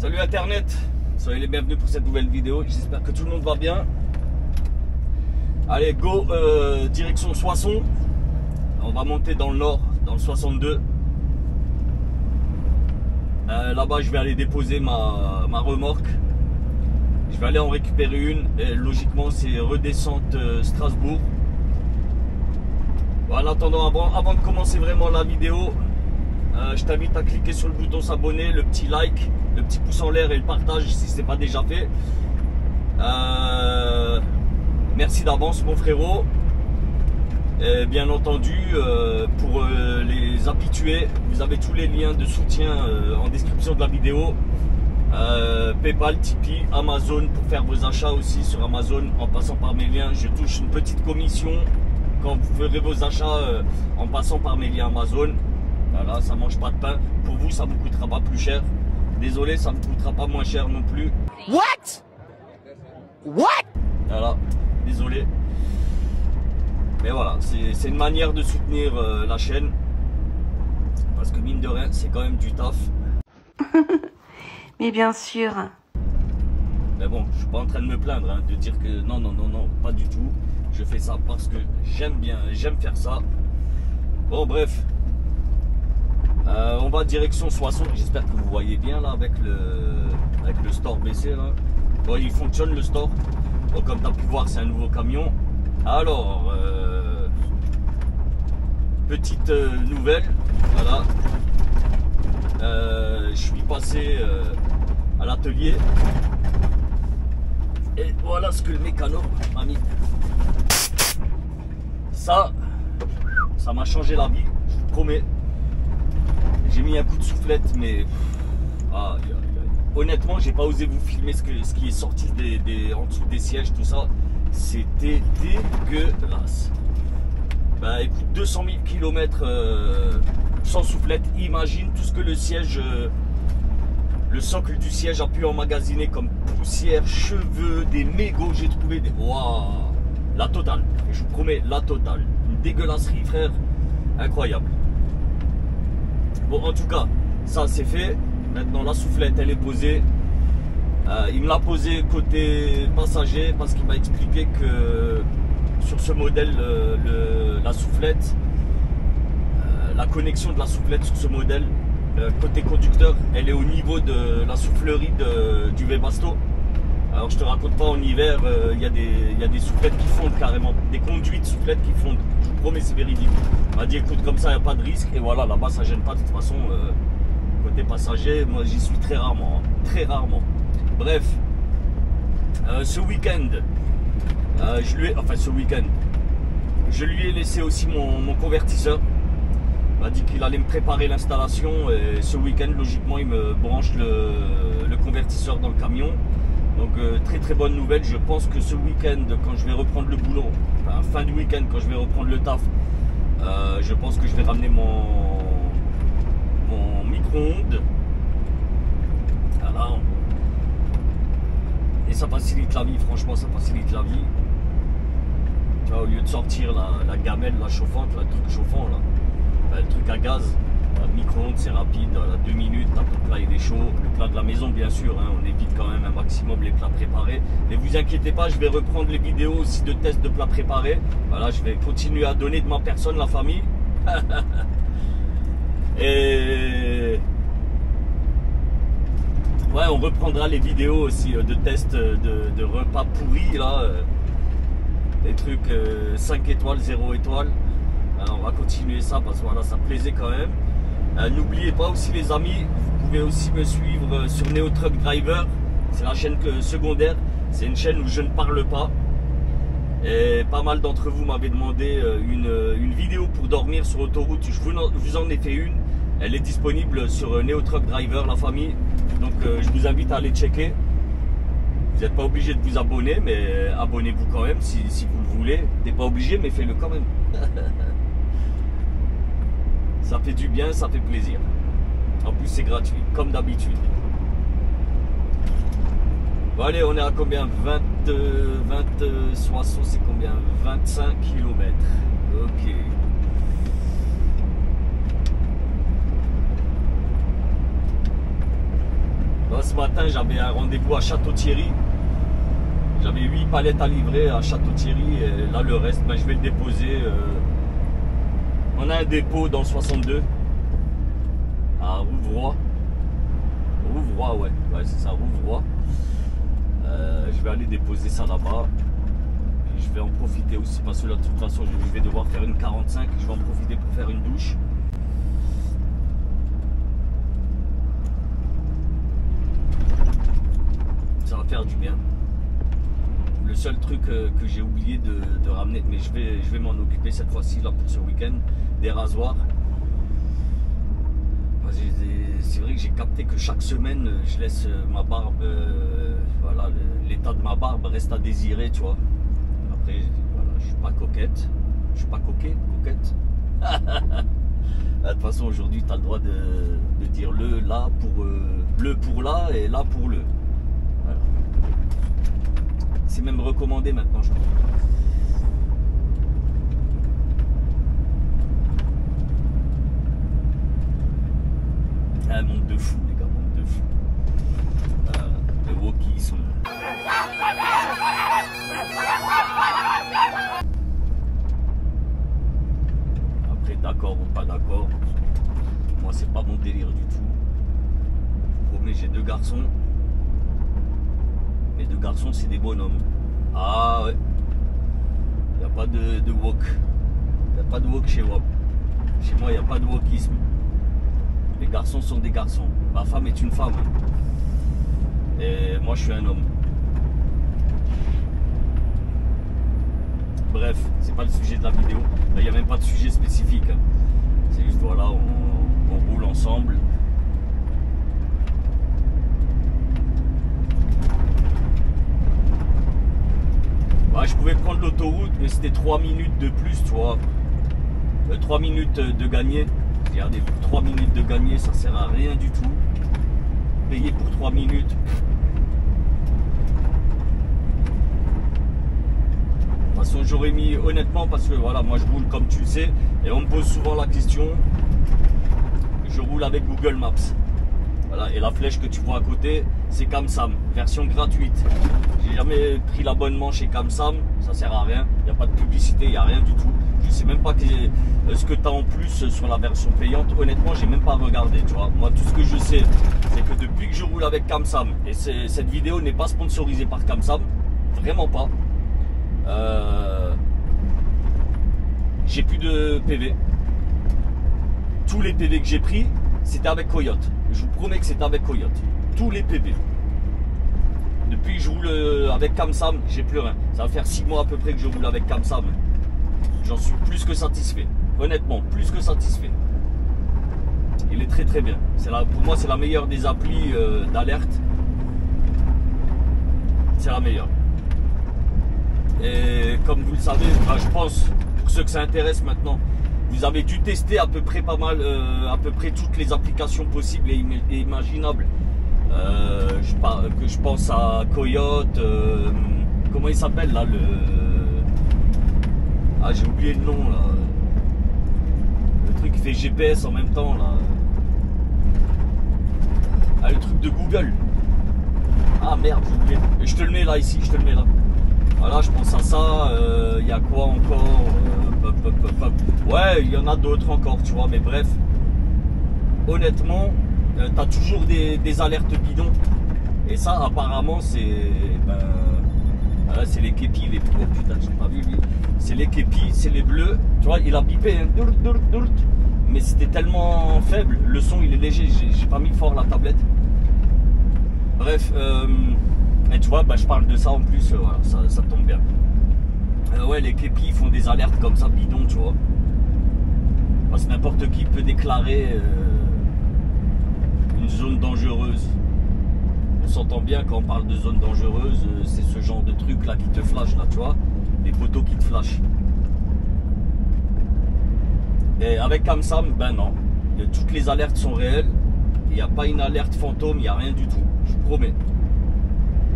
Salut Internet, soyez les bienvenus pour cette nouvelle vidéo. J'espère que tout le monde va bien. Allez, go, direction Soissons. On va monter dans le nord, dans le 62. Là-bas, je vais aller déposer ma remorque. Je vais aller en récupérer une. Et logiquement, c'est redescente Strasbourg. Bon, en attendant, avant de commencer vraiment la vidéo, je t'invite à cliquer sur le bouton s'abonner, le petit like, le petit pouce en l'air et le partage si ce n'est pas déjà fait. Merci d'avance mon frérot. Et bien entendu, pour les habitués, vous avez tous les liens de soutien en description de la vidéo. Paypal, Tipeee, Amazon pour faire vos achats aussi sur Amazon en passant par mes liens. Je touche une petite commission quand vous ferez vos achats en passant par mes liens Amazon. Voilà, ça mange pas de pain. Pour vous, ça vous coûtera pas plus cher. Désolé, ça ne vous coûtera pas moins cher non plus. What? Voilà, désolé. Mais voilà, c'est une manière de soutenir la chaîne. Parce que mine de rien, c'est quand même du taf. Mais bien sûr. Mais bon, je suis pas en train de me plaindre, hein, de dire que non, pas du tout. Je fais ça parce que j'aime faire ça. Bon, bref. On va direction Soissons. J'espère que vous voyez bien là avec le store baissé là. Bon, il fonctionne le store. Bon, comme tu as pu voir, c'est un nouveau camion. Alors, petite nouvelle. Voilà. Je suis passé à l'atelier. Et voilà ce que le mécano m'a mis. Ça m'a changé la vie, je vous promets. J'ai mis un coup de soufflette, mais honnêtement, j'ai pas osé vous filmer ce qui est sorti en dessous des sièges, tout ça. C'était dégueulasse. Bah écoute, 200 000 km sans soufflette. Imagine tout ce que le siège, le socle du siège a pu emmagasiner comme poussière, cheveux, des mégots. J'ai trouvé des... Waouh, la totale. Je vous promets, la totale. Une dégueulasserie, frère. Incroyable. Bon, en tout cas, ça c'est fait. Maintenant, la soufflette, elle est posée. Il me l'a posée côté passager parce qu'il m'a expliqué que sur ce modèle, la soufflette, la connexion de la soufflette sur ce modèle, côté conducteur, elle est au niveau de la soufflerie du Webasto. Alors je te raconte pas, en hiver, il y a des soufflettes qui fondent carrément, des conduits de soufflettes qui fondent. Je vous promets, c'est véridique. Il m'a dit écoute, comme ça il n'y a pas de risque. Et voilà, là-bas ça gêne pas de toute façon. Côté passager, moi j'y suis très rarement, hein, très rarement. Bref, ce week-end, je lui ai laissé aussi mon convertisseur. Il m'a dit qu'il allait me préparer l'installation et ce week-end, logiquement, il me branche le convertisseur dans le camion. Donc très très bonne nouvelle. Je pense que ce week-end, quand je vais reprendre le boulot, enfin fin du week-end, quand je vais reprendre le taf, je pense que je vais ramener mon micro-ondes. Voilà. Et ça facilite la vie, franchement, ça facilite la vie. Tu vois, au lieu de sortir la gamelle, la chauffante, le truc chauffant, là, le truc à gaz, le micro-ondes, c'est rapide, à 2 minutes, ton plat il est chaud. Le plat de la maison, bien sûr, hein, on évite quand même un maximum les plats préparés. Mais vous inquiétez pas, je vais reprendre les vidéos aussi de tests de plats préparés. Voilà, je vais continuer à donner de ma personne, la famille. Et ouais, on reprendra les vidéos aussi de tests de repas pourris là, des trucs 5 étoiles, 0 étoiles. Alors, on va continuer ça parce que voilà, ça plaisait quand même. N'oubliez pas aussi les amis, vous pouvez aussi me suivre sur Neo Truck Driver. C'est la chaîne secondaire, c'est une chaîne où je ne parle pas. Et pas mal d'entre vous m'avaient demandé une vidéo pour dormir sur autoroute. Je vous en ai fait une. Elle est disponible sur Neo Truck Driver, la famille. Donc je vous invite à aller checker. Vous n'êtes pas obligé de vous abonner, mais abonnez-vous quand même si vous le voulez. Vous n'êtes pas obligé, mais faites-le quand même. Ça fait du bien, ça fait plaisir. En plus, c'est gratuit, comme d'habitude. Bon, allez, on est à combien? 60, c'est combien? 25 km. Ok. Bon, ce matin, matin, j'avais un rendez-vous à Château-Thierry. J'avais 8 palettes à livrer à Château-Thierry. Et là, le reste, ben, je vais le déposer. On a un dépôt dans le 62 à Rouvroy. Rouvroy, ouais c'est ça, Rouvroy. Je vais aller déposer ça là-bas. Et je vais en profiter aussi parce que là, de toute façon, je vais devoir faire une 45. Je vais en profiter pour faire une douche. Ça va faire du bien. Le seul truc que j'ai oublié de ramener, mais je vais m'en occuper cette fois-ci là pour ce week-end, des rasoirs. C'est vrai que j'ai capté que chaque semaine je laisse ma barbe, voilà, l'état de ma barbe reste à désirer, tu vois. Après, voilà, je suis pas coquette, je suis pas coquette. De toute façon, aujourd'hui, tu as le droit de dire le là pour là et là pour le. Voilà. C'est même recommandé maintenant, je crois. Un monde de fou, les gars, monde de fou. Le wokisme. Après, d'accord ou pas d'accord, moi, c'est pas mon délire du tout. Je vous promets, j'ai 2 garçons. Mes 2 garçons, c'est des bonhommes. Ah ouais. Il n'y a pas de wok. Il n'y a pas de wok chez moi. Chez moi, il n'y a pas de wokisme. Les garçons sont des garçons. Ma femme est une femme. Et moi, je suis un homme. Bref, c'est pas le sujet de la vidéo. Là, il n'y a même pas de sujet spécifique. C'est juste, voilà, on roule ensemble. Ouais, je pouvais prendre l'autoroute, mais c'était 3 minutes de plus, tu vois. 3 minutes de gagner. Regardez, 3 minutes de gagner, ça sert à rien du tout. Payer pour 3 minutes. De toute façon, j'aurais mis, honnêtement, parce que voilà, moi je roule comme tu le sais, et on me pose souvent la question. Je roule avec Google Maps. Voilà, et la flèche que tu vois à côté, c'est CamSam, version gratuite. J'ai jamais pris l'abonnement chez CamSam, ça sert à rien. Il n'y a pas de publicité, il n'y a rien du tout. Je sais même pas ce que tu as en plus sur la version payante. Honnêtement, j'ai même pas regardé, tu vois. Moi, tout ce que je sais, c'est que depuis que je roule avec CamSam, et cette vidéo n'est pas sponsorisée par CamSam, vraiment pas. J'ai plus de PV. Tous les PV que j'ai pris, c'était avec Coyote. Je vous promets que c'était avec Coyote. Tous les PV. Depuis que je roule avec CamSam, j'ai plus rien. Ça va faire 6 mois à peu près que je roule avec CamSam. J'en suis plus que satisfait. Honnêtement, plus que satisfait. Il est très très bien. Pour moi, c'est la meilleure des applis d'alerte. C'est la meilleure. Et comme vous le savez, enfin, je pense, pour ceux que ça intéresse maintenant, vous avez dû tester à peu près pas mal, à peu près toutes les applications possibles et imaginables. Je pense à Coyote, comment il s'appelle là, ah, j'ai oublié le nom là. Le truc qui fait GPS en même temps là. Ah, le truc de Google. Ah merde, j'ai oublié. Et je te le mets là ici, je te le mets là. Voilà, je pense à ça. Il y a quoi encore Ouais, il y en a d'autres encore, tu vois, mais bref. Honnêtement, tu as toujours des alertes bidons. Et ça, apparemment, c'est. Voilà, c'est les képis, les. Oh putain, je l'ai pas vu lui. C'est les képis, c'est les bleus. Tu vois, il a bipé, hein. Mais c'était tellement faible. Le son, il est léger. J'ai pas mis fort la tablette. Bref, et tu vois, bah, je parle de ça en plus. Voilà, ça tombe bien. Ouais, les képis font des alertes comme ça, bidon, tu vois. Parce que n'importe qui peut déclarer une zone dangereuse. On s'entend bien quand on parle de zone dangereuse, c'est ce genre de truc là qui te flash là, tu vois, des poteaux qui te flashent. Et avec CamSam, ben non, toutes les alertes sont réelles, il n'y a pas une alerte fantôme, il n'y a rien du tout, je vous promets.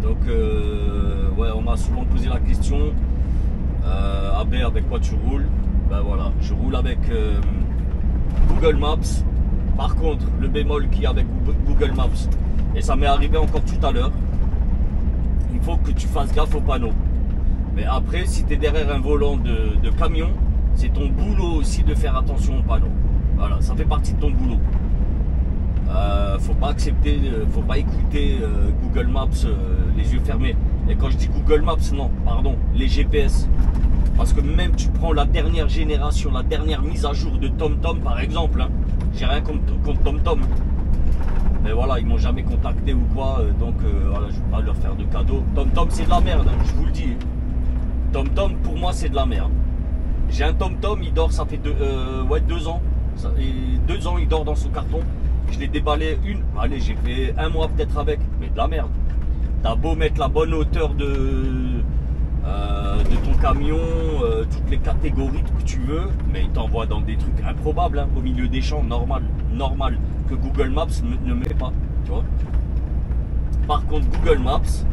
Donc ouais, on m'a souvent posé la question, AB, avec quoi tu roules? Ben voilà, je roule avec Google Maps. Par contre, le bémol qu'il y a avec Google Maps, Et ça m'est arrivé encore tout à l'heure. Il faut que tu fasses gaffe aux panneaux. Mais après, si tu es derrière un volant de camion, c'est ton boulot aussi de faire attention aux panneaux. Voilà, ça fait partie de ton boulot. Faut pas accepter, faut pas écouter Google Maps les yeux fermés. Et quand je dis Google Maps, non, pardon, les GPS. Parce que même tu prends la dernière génération, la dernière mise à jour de TomTom par exemple, hein, j'ai rien contre TomTom. Mais voilà, ils m'ont jamais contacté ou quoi, donc voilà, je ne vais pas leur faire de cadeau. TomTom c'est de la merde, hein, je vous le dis. TomTom pour moi c'est de la merde. J'ai un TomTom, il dort, ça fait 2 ans. Et 2 ans il dort dans son carton. Je l'ai déballé allez, j'ai fait 1 mois peut-être avec, mais de la merde. T'as beau mettre la bonne hauteur de ton camion, toutes les catégories que tu veux, mais il t'envoie dans des trucs improbables, hein, au milieu des champs, normal, que Google Maps ne met pas, tu vois. Par contre, Google Maps,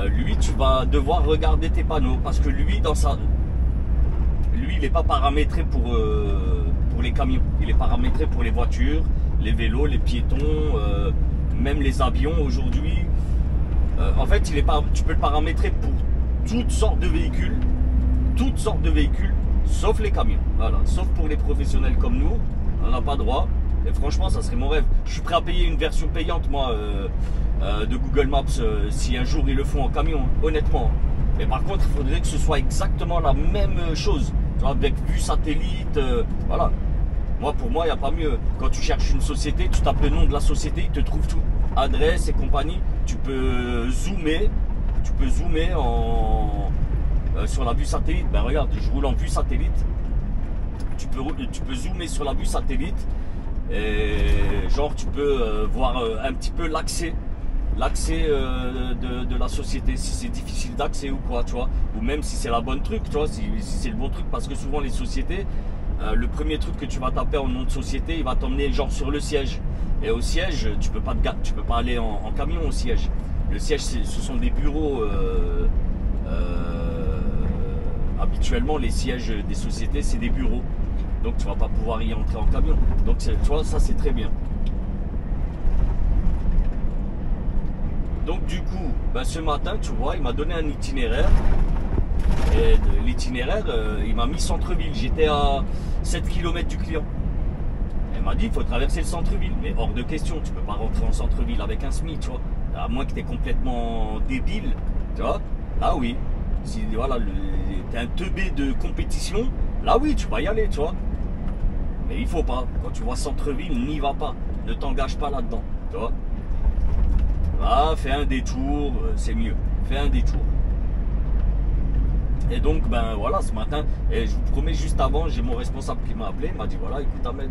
lui, tu vas devoir regarder tes panneaux, parce que lui, il n'est pas paramétré pour les camions, il est paramétré pour les voitures, les vélos, les piétons, même les avions aujourd'hui. En fait, tu peux le paramétrer pour toutes sortes de véhicules, sauf les camions. Voilà, sauf pour les professionnels comme nous, on n'a pas droit. Et franchement, ça serait mon rêve. Je suis prêt à payer une version payante, moi, de Google Maps, si un jour ils le font en camion, honnêtement. Mais par contre, il faudrait que ce soit exactement la même chose, avec vue satellite, voilà. Pour moi, il n'y a pas mieux. Quand tu cherches une société, tu tapes le nom de la société, il te trouve tout. Adresse et compagnie. Tu peux zoomer sur la vue satellite. Ben regarde, je roule en vue satellite. Tu peux zoomer sur la vue satellite. Et genre, tu peux voir un petit peu l'accès de la société, si c'est difficile d'accès ou quoi, tu vois. Ou même si c'est la bonne truc, tu vois, si c'est le bon truc. Parce que souvent, les sociétés... le premier truc que tu vas taper en nom de société, il va t'emmener genre sur le siège. Et au siège, tu peux pas aller en camion au siège. Le siège, ce sont des bureaux. Habituellement, les sièges des sociétés, c'est des bureaux. Donc tu vas pas pouvoir y entrer en camion. Donc tu vois, ça c'est très bien. Donc du coup, ce matin, tu vois, il m'a donné un itinéraire. Et l'itinéraire, il m'a mis centre-ville. J'étais à 7 km du client. Elle m'a dit, il faut traverser le centre-ville. Mais hors de question, tu peux pas rentrer en centre-ville avec un SMI, tu vois. À moins que tu es complètement débile, tu vois. Là, oui. Si voilà, tu es un teubé de compétition, là, oui, tu vas y aller, tu vois. Mais il faut pas. Quand tu vois centre-ville, n'y va pas. Ne t'engage pas là-dedans, tu vois. Va, fais un détour, c'est mieux. Fais un détour. Et donc, voilà, ce matin, et je vous promets, juste avant, j'ai mon responsable qui m'a appelé. Il m'a dit, voilà, écoute Ahmed,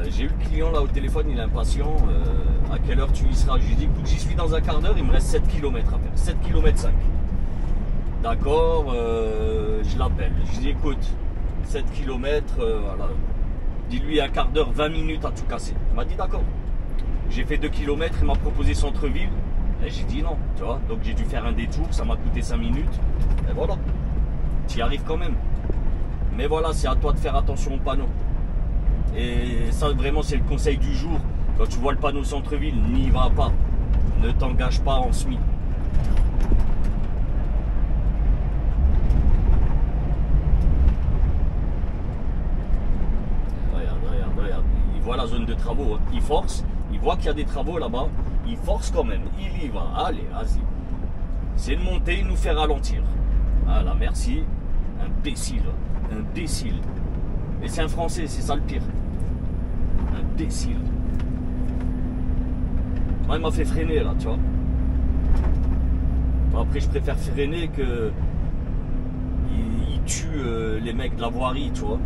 j'ai eu le client là au téléphone, il est impatient. À quelle heure tu y seras? Je lui ai dit, écoute, j'y suis dans un quart d'heure, il me reste 7 km à faire. 7 km 5. D'accord, je l'appelle. Je lui dis, écoute, 7 km, voilà. Dis-lui un quart d'heure, 20 minutes à tout casser. Il m'a dit, d'accord. J'ai fait 2 km, il m'a proposé centre-ville. Et j'ai dit non, tu vois. Donc j'ai dû faire un détour, ça m'a coûté 5 minutes. Et voilà, tu y arrives quand même. Mais voilà, c'est à toi de faire attention aux panneaux. Et ça, vraiment, c'est le conseil du jour. Quand tu vois le panneau centre-ville, n'y va pas. Ne t'engage pas en SMI. Regarde. Il voit la zone de travaux, hein. Il force. Il voit qu'il y a des travaux là-bas. Il force quand même. Il y va. Allez, vas-y. C'est de monter, il nous fait ralentir. Voilà, merci. Imbécile. Et c'est un Français, c'est ça le pire. Imbécile. Moi, il m'a fait freiner là, tu vois. Après, je préfère freiner que il tue les mecs de la voirie, tu vois.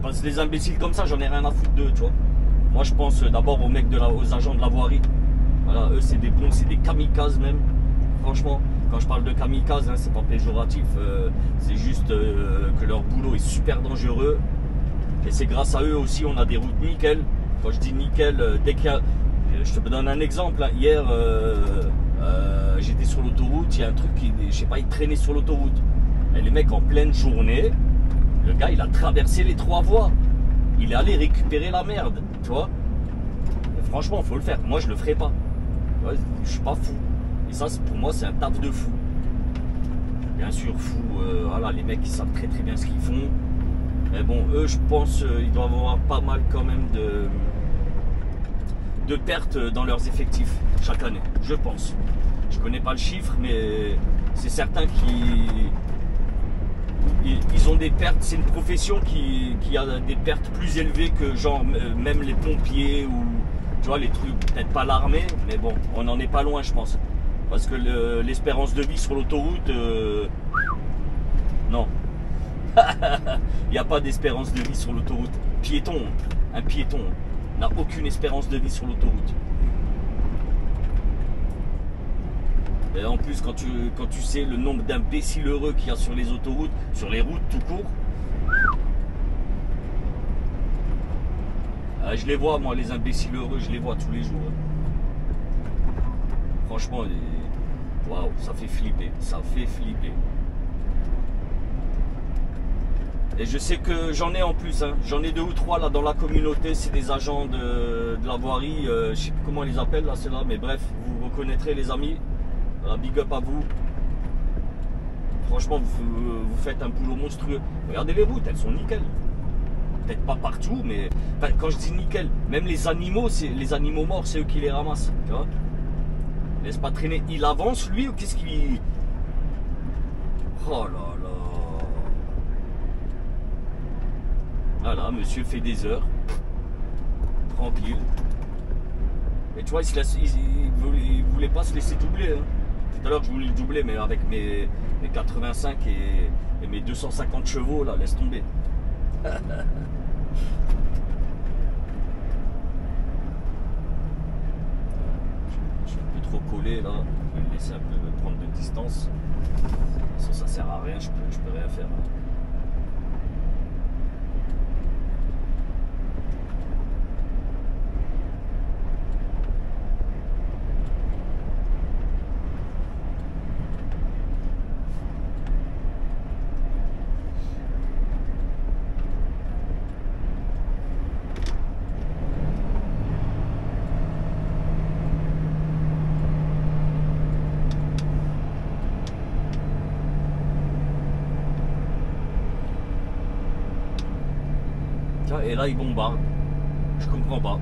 Parce que les imbéciles comme ça, j'en ai rien à foutre d'eux, tu vois. Moi, je pense d'abord aux mecs aux agents de la voirie. Voilà, eux, c'est des bons, c'est des kamikazes même. Franchement, quand je parle de kamikazes, hein, c'est pas péjoratif. C'est juste que leur boulot est super dangereux. Et c'est grâce à eux aussi, on a des routes nickel. Quand je dis nickel, dès qu'il y a... Je te donne un exemple. Hein. Hier, j'étais sur l'autoroute, il y a un truc qui, je sais pas, il traînait sur l'autoroute. Et les mecs, en pleine journée, le gars, il a traversé les 3 voies. Il est allé récupérer la merde, tu vois. Franchement, faut le faire. Moi, je le ferai pas. Ouais, je suis pas fou. Et ça, pour moi, c'est un taf de fou. Bien sûr, fou. Voilà, les mecs, ils savent très très bien ce qu'ils font. Mais bon, eux, je pense, ils doivent avoir pas mal quand même de pertes dans leurs effectifs chaque année. Je pense. Je connais pas le chiffre, mais c'est certain qu'ils ont des pertes. C'est une profession qui a des pertes plus élevées que genre même les pompiers ou tu vois les trucs, peut-être pas l'armée, mais bon, on n'en est pas loin, je pense. Parce que l'espérance de vie sur l'autoroute, non. Il n'y a pas d'espérance de vie sur l'autoroute. Piéton, un piéton n'a aucune espérance de vie sur l'autoroute. Et en plus, quand tu sais le nombre d'imbéciles heureux qu'il y a sur les autoroutes, sur les routes tout court, je les vois, moi, les imbéciles heureux, je les vois tous les jours. Franchement, waouh, ça fait flipper, ça fait flipper. Et je sais que j'en ai en plus, hein. J'en ai 2 ou 3 là dans la communauté, c'est des agents de la voirie, je sais plus comment on les appelle là, c'est là, mais bref, vous reconnaîtrez les amis. Big up à vous. Franchement, vous faites un boulot monstrueux. Regardez les routes, elles sont nickel. Peut-être pas partout, mais enfin, quand je dis nickel, même les animaux morts, c'est eux qui les ramassent. Tu vois, laisse pas traîner. Il avance lui ou qu'est-ce qu'il... Oh là là. Voilà, monsieur fait des heures. Tranquille. Et tu vois, il voulait pas se laisser doubler. Hein. Tout à l'heure, je voulais le doubler, mais avec mes 85 et mes 250 chevaux, là, laisse tomber. Je suis un peu trop collé, là. Je vais me laisser un peu prendre de distance. Ça sert à rien, je peux rien faire. Là. Et là, il bombarde. Je comprends pas.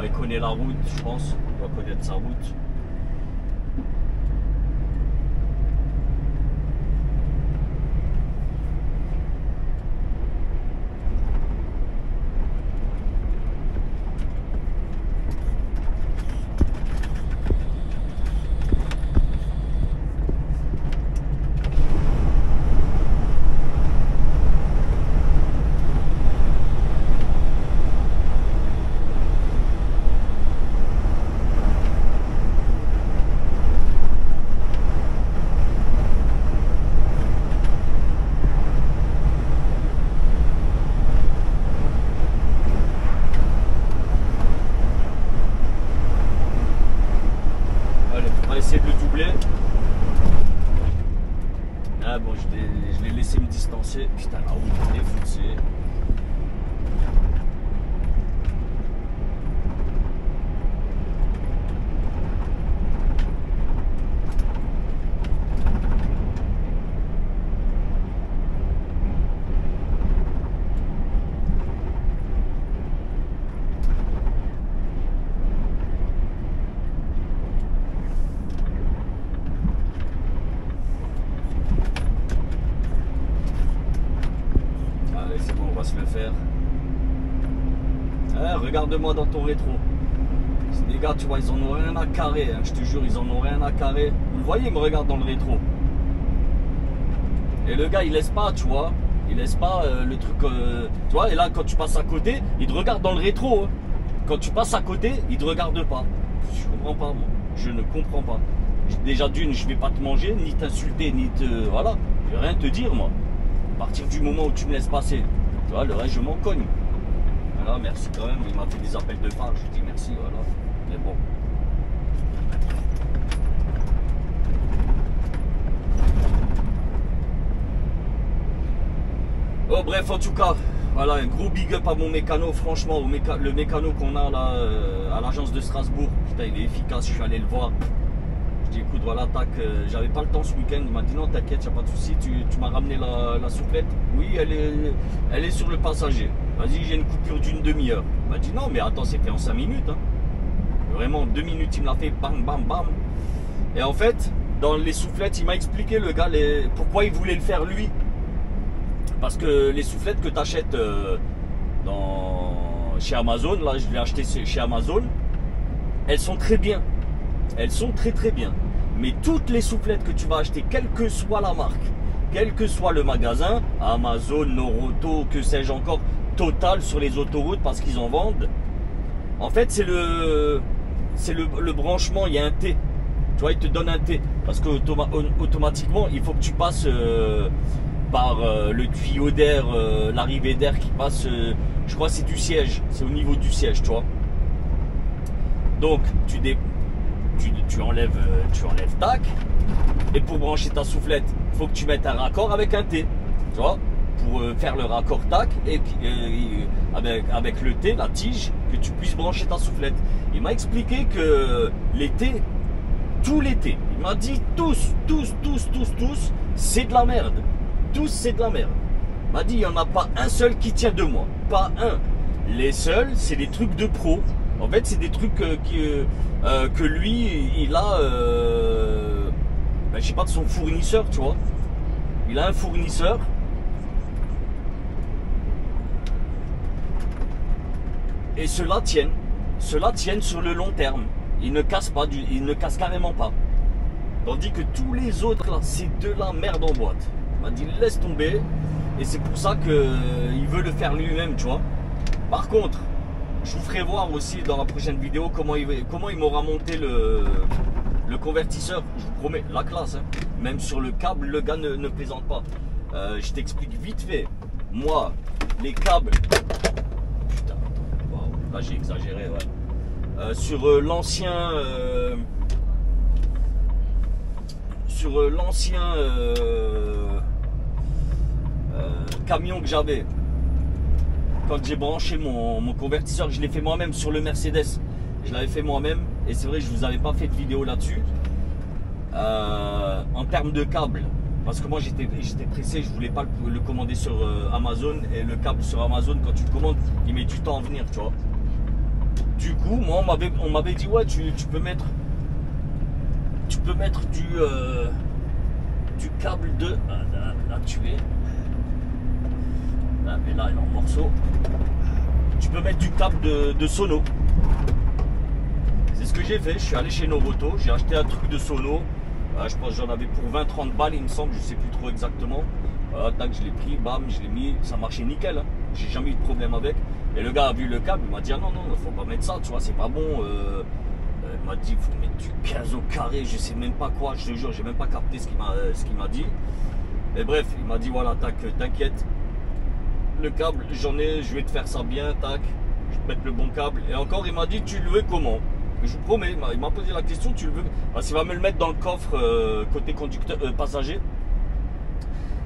Il connaît la route, je pense. Il doit connaître sa route. De le doubler. Ah bon, je l'ai laissé me distancer. Putain, la route est défoncée. Le faire. Regarde-moi dans ton rétro. Les gars, tu vois, ils en ont rien à carrer. Hein, je te jure, ils en ont rien à carrer. Vous le voyez, il me regarde dans le rétro. Et le gars, il laisse pas, tu vois. Il laisse pas le truc. Tu vois, et là, quand tu passes à côté, il te regarde dans le rétro. Hein. Quand tu passes à côté, il te regarde pas. Je comprends pas, moi. Je ne comprends pas. Déjà, d'une, je vais pas te manger, ni t'insulter, ni te. Voilà. Je vais rien te dire, moi. À partir du moment où tu me laisses passer. Tu vois, le reste, je m'en cogne. Voilà, merci quand même. Il m'a fait des appels de phare. Je dis merci, voilà. Mais bon. Bref, en tout cas, voilà, un gros big up à mon mécano. Franchement, le mécano qu'on a là à l'agence de Strasbourg, putain, il est efficace. Je suis allé le voir. Je dis écoute, voilà, tac, j'avais pas le temps ce week-end. Il m'a dit non, t'inquiète, y a pas de souci. Tu m'as ramené la soufflette. Oui, elle est sur le passager. Vas-y, j'ai une coupure d'une demi-heure. Il m'a dit non, mais attends, c'est fait en 5 minutes. Hein. Vraiment, 2 minutes, il me l'a fait, bam, bam, bam. Et en fait, dans les soufflettes, il m'a expliqué, le gars, pourquoi il voulait le faire lui. Parce que les soufflettes que tu achètes chez Amazon, là je l'ai acheté chez Amazon, elles sont très bien. Elles sont très très bien. Mais toutes les soufflettes que tu vas acheter, quelle que soit la marque, quel que soit le magasin, Amazon, Noroto, que sais-je encore, Total sur les autoroutes parce qu'ils en vendent, en fait c'est le branchement, il y a un T. Tu vois, il te donne un T. Parce que automatiquement, il faut que tu passes... par le tuyau d'air, l'arrivée d'air qui passe, je crois que c'est du siège, c'est au niveau du siège, tu vois. Donc tu enlèves tac, et pour brancher ta soufflette, il faut que tu mettes un raccord avec un T, tu vois, pour faire le raccord tac, et avec le T, la tige, que tu puisses brancher ta soufflette. Il m'a expliqué que les T, tous les T, il m'a dit tous, c'est de la merde. Tous c'est de la merde. Il m'a dit il n'y en a pas un seul qui tient de moi. Pas un. Les seuls, c'est des trucs de pro. En fait, c'est des trucs que lui, il a, je sais pas, de son fournisseur, tu vois. Il a un fournisseur. Et ceux-là tiennent. Ceux-là tiennent sur le long terme. Ils ne cassent pas, ils ne cassent carrément pas. Tandis que tous les autres, là, c'est de la merde en boîte. Il m'a dit laisse tomber, et c'est pour ça qu'il veut le faire lui-même, tu vois. Par contre, je vous ferai voir aussi dans la prochaine vidéo comment il m'aura monté le convertisseur. Je vous promets, la classe, hein. Même sur le câble, le gars ne plaisante pas. Je t'explique vite fait. Moi, les câbles, putain, wow, là j'ai exagéré, ouais. Sur l'ancien camion que j'avais, quand j'ai branché mon convertisseur, je l'ai fait moi-même sur le Mercedes, je l'avais fait moi-même, et c'est vrai que je vous avais pas fait de vidéo là-dessus. En termes de câble, parce que moi j'étais pressé, je voulais pas le commander sur Amazon, et le câble sur Amazon, quand tu le commandes, il met du temps à venir, tu vois. Du coup, moi on m'avait dit ouais, tu peux mettre du câble de là tu es. Ah, mais là il est en morceaux. Tu peux mettre du câble de sono. C'est ce que j'ai fait. Je suis allé chez Noroto, j'ai acheté un truc de sono. Je pense que j'en avais pour 20-30 balles, il me semble, je sais plus trop exactement. Tac, je l'ai pris, bam, je l'ai mis, ça marchait nickel. Hein. J'ai jamais eu de problème avec. Et le gars a vu le câble, il m'a dit ah non, faut pas mettre ça, tu vois, c'est pas bon. Il m'a dit il faut mettre du 15 au carré, je sais même pas quoi, je te jure, j'ai même pas capté ce qu'il m'a dit. Et bref, il m'a dit voilà, tac, t'inquiète. Le câble, j'en ai, je vais te faire ça bien, tac, je vais te mettre le bon câble. Et encore, il m'a dit tu le veux comment? Je vous promets, il m'a posé la question, tu le veux? Parce qu'il va me le mettre dans le coffre côté conducteur passager.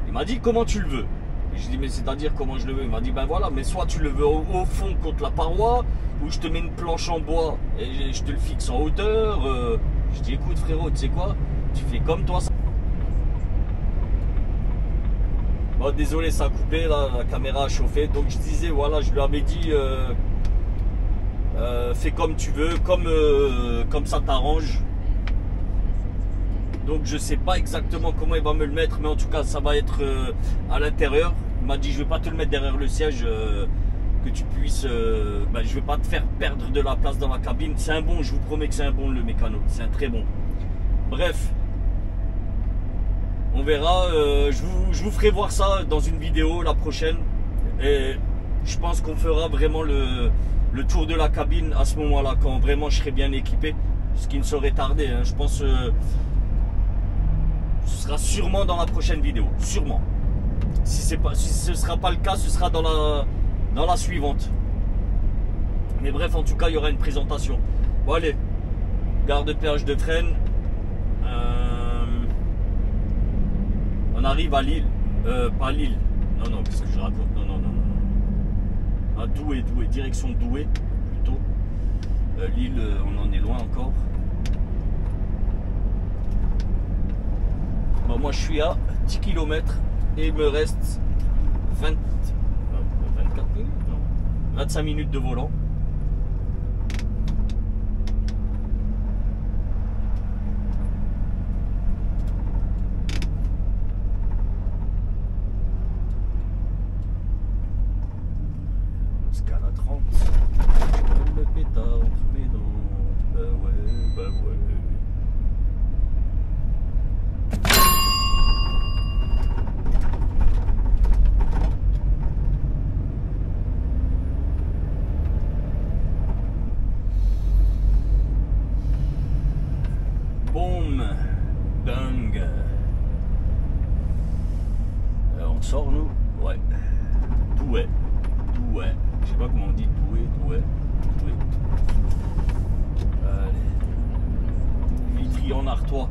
Il m'a dit comment tu le veux? Et je dis mais c'est-à-dire comment je le veux? Il m'a dit ben voilà, mais soit tu le veux au fond contre la paroi, ou je te mets une planche en bois et je te le fixe en hauteur. Je dis écoute frérot, tu sais quoi, tu fais comme toi. Bon, désolé, ça a coupé, là, la caméra a chauffé. Donc je disais voilà, je lui avais dit fais comme tu veux, comme ça t'arrange. Donc je sais pas exactement comment il va me le mettre, mais en tout cas ça va être à l'intérieur. Il m'a dit je vais pas te le mettre derrière le siège, que tu puisses, je vais pas te faire perdre de la place dans la cabine. C'est un bon, je vous promets que c'est un bon le mécano, c'est un très bon. Bref, on verra, je vous ferai voir ça dans une vidéo la prochaine. Et je pense qu'on fera vraiment le tour de la cabine à ce moment là, quand vraiment je serai bien équipé, ce qui ne saurait tarder, hein. Je pense ce sera sûrement dans la prochaine vidéo, sûrement. Si ce ne sera pas le cas, ce sera dans la suivante. Mais bref, en tout cas, il y aura une présentation. Bon allez, gare de péage de Fresnes. On arrive à Lille, pas Lille, Non, non, qu'est-ce que je raconte? Non, non, non, non. Ah, Douai, Douai, direction Douai, plutôt. L'île, on en est loin encore. Bon, moi, je suis à 10 km et il me reste 24 minutes, non, 25 minutes de volant. À 30, le pétard entre mes dents, bah ouais, bah ouais. Boum, bang. On sort nous, ouais, Douai, Douai. Je sais pas comment on dit Douai, Douai, Douai. Allez. Vitry en Artois.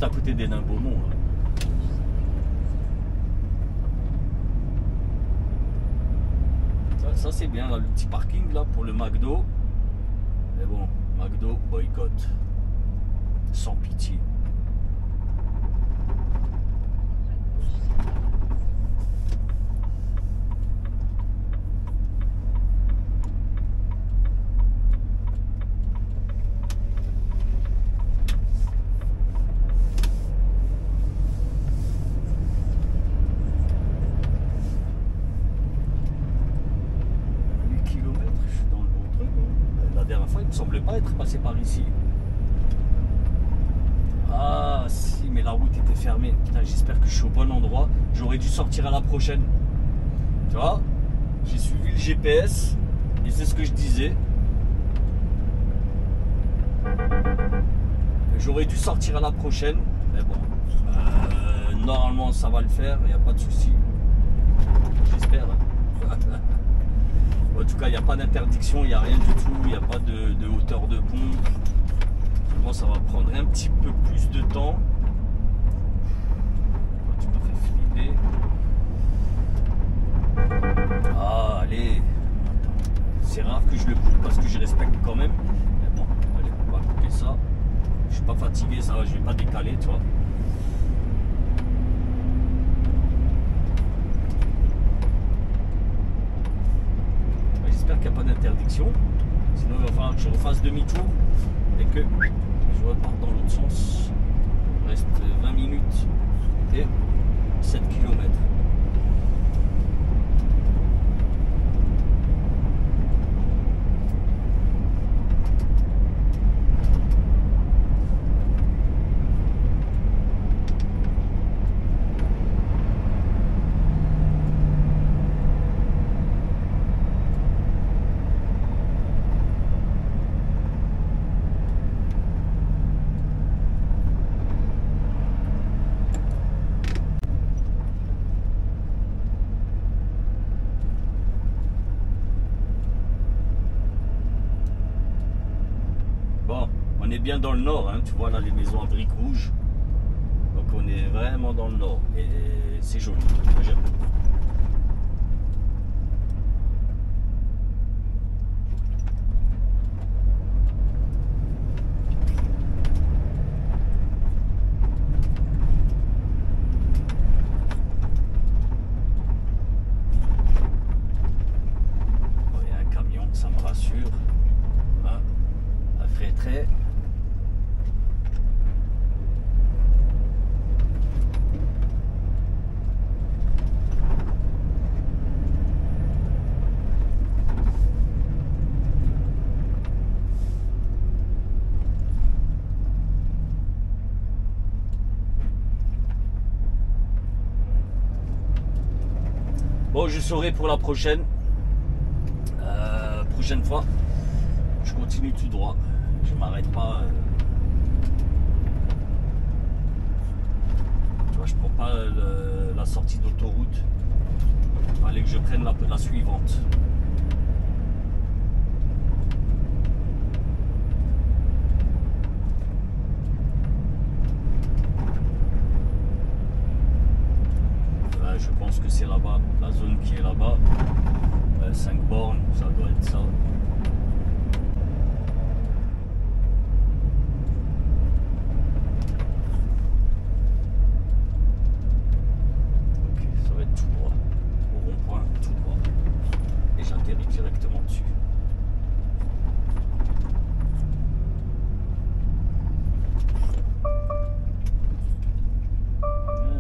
À côté des Nains Beaumont. Ça c'est bien là, le petit parking là pour le McDo. Mais bon, McDo boycott. Sans pitié. Il ne semblait pas être passé par ici. Ah si, mais la route était fermée. Putain, j'espère que je suis au bon endroit. J'aurais dû sortir à la prochaine. Tu vois, j'ai suivi le GPS et c'est ce que je disais. J'aurais dû sortir à la prochaine. Mais bon, normalement ça va le faire, il n'y a pas de souci. J'espère. En tout cas, il n'y a pas d'interdiction, il n'y a rien du tout, il n'y a pas de hauteur de pont. Bon, ça va prendre un petit peu plus de temps. Tu m'as fait flipper. Ah, allez. C'est rare que je le coupe parce que je respecte quand même. Mais bon, allez, on va couper ça. Je suis pas fatigué, ça va, je vais pas décaler, tu vois. J'espère qu'il n'y a pas d'interdiction. Sinon, il va falloir que je refasse demi-tour et que je reparte dans l'autre sens. Il me reste 20 minutes et 7 km. On est bien dans le nord, hein, tu vois là les maisons à briques rouges. Donc on est vraiment dans le nord et c'est joli, j'aime beaucoup. Bon, je saurai pour la prochaine. Prochaine fois, je continue tout droit. Je m'arrête pas. Tu vois, je prends pas la sortie d'autoroute. Il fallait que je prenne la suivante. Je pense que c'est là-bas, la zone qui est là-bas. 5 bornes, ça doit être ça. Ok, ça va être tout droit. Au rond-point, tout droit. Et j'atterris directement dessus.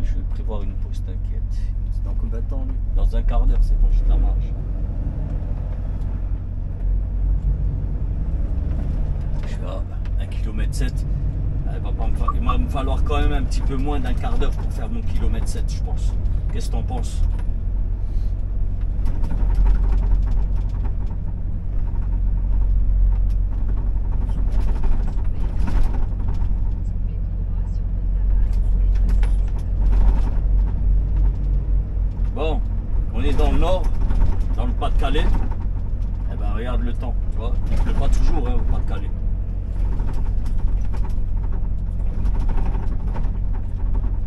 Je vais prévoir une pause, t'inquiète. C'est dans combien de temps lui? Dans un quart d'heure, c'est quand j'ai de la marge. Je suis à 1,7 km. Il va me falloir quand même un petit peu moins d'un quart d'heure pour faire mon 1,7 km, je pense. Qu'est-ce que t'en penses? Bon, on est dans le nord, dans le Pas-de-Calais. Eh ben regarde le temps, tu vois, il ne pleut pas toujours hein, au Pas-de-Calais.